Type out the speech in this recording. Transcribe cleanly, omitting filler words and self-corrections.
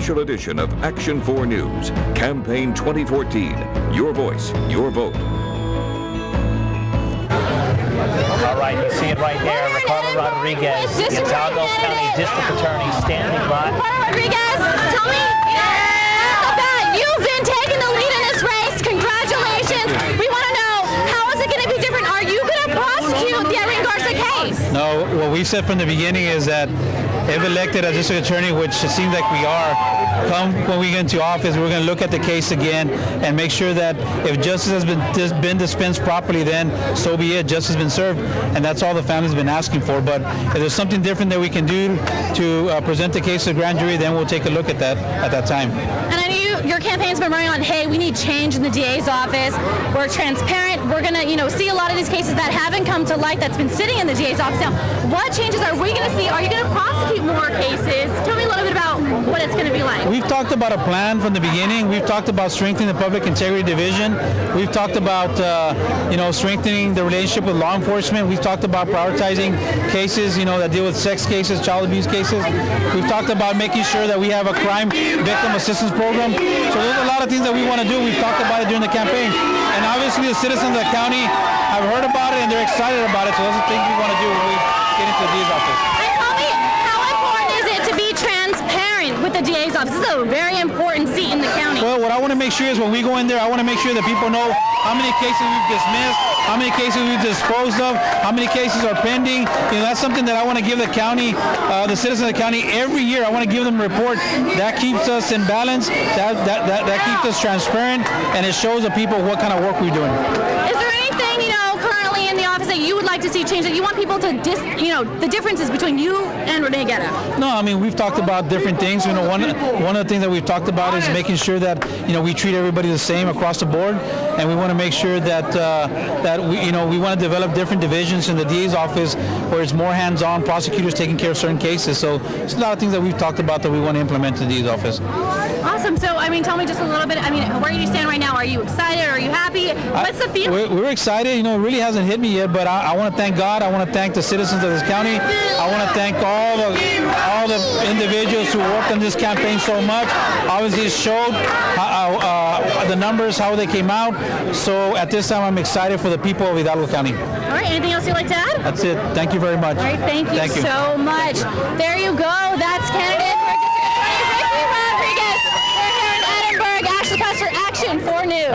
special edition of Action 4 News, Campaign 2014. Your voice, your vote. All right, you see it right there. Ricardo Rodriguez, the Hidlago County District Attorney, standing by. Ricardo Rodriguez, tell me that you've been taking the lead in this race. Congratulations. We want to know, how is it going to be different? Are you going to prosecute the Irene Garza case? No, what we said from the beginning is that if elected as district attorney, which it seems like we are, come when we get into office, we're going to look at the case again and make sure that if justice has been dispensed properly, then so be it. Justice has been served, and that's all the family's been asking for. But if there's something different that we can do to present the case to the grand jury, then we'll take a look at that time. And I know your campaign's been running on, hey, we need change in the DA's office. We're transparent. We're going to, see a lot of these cases that haven't come to light that's been sitting in the DA's office. Now, what changes are we going to see? Are you going to prosecute more cases? Tell me a little bit about what it's going to be like. We've talked about a plan from the beginning. We've talked about strengthening the Public Integrity Division. We've talked about, strengthening the relationship with law enforcement. We've talked about prioritizing cases, that deal with sex cases, child abuse cases. We've talked about making sure that we have a crime victim assistance program. So there's a lot of things that we want to do. We've talked about it during the campaign. And obviously the citizens of the county have heard about it and they're excited about it. So those are things we want to do when we get into the DA's office. And tell me, how important is it to be transparent with the DA's office? This is a very important seat in the county. Well, what I want to make sure is when we go in there, I want to make sure that people know how many cases we've dismissed, how many cases we've disposed of, how many cases are pending. That's something that I want to give the county, the citizens of the county every year. I want to give them a report. That keeps us in balance, that keeps us transparent, and it shows the people what kind of work we're doing. Is there anything, currently in the office that you would like to see change, that you want people to, the differences between you and Renee Guerra? No, we've talked about different things. One of the things that we've talked about is making sure that, we treat everybody the same across the board, and we want to make sure that we want to develop different divisions in the DA's office where it's more hands-on, prosecutors taking care of certain cases. So there's a lot of things that we've talked about that we want to implement in the DA's office. Awesome. So, tell me just a little bit, where do you stand right now? Are you excited? Are you happy? What's the feeling? We're excited. It really hasn't hit me yet, but I want to thank God. I want to thank the citizens of this county. I want to thank all the individuals who worked on this campaign so much. Obviously, it showed the numbers, how they came out. So at this time, I'm excited for the people of Hidlago County. All right. Anything else you'd like to add? That's it. Thank you very much. All right. Thank you so much. There you go. That's candidate for District Attorney Ricky Rodriguez. We're here in Edinburgh. Ashley Custer, Action 4 News.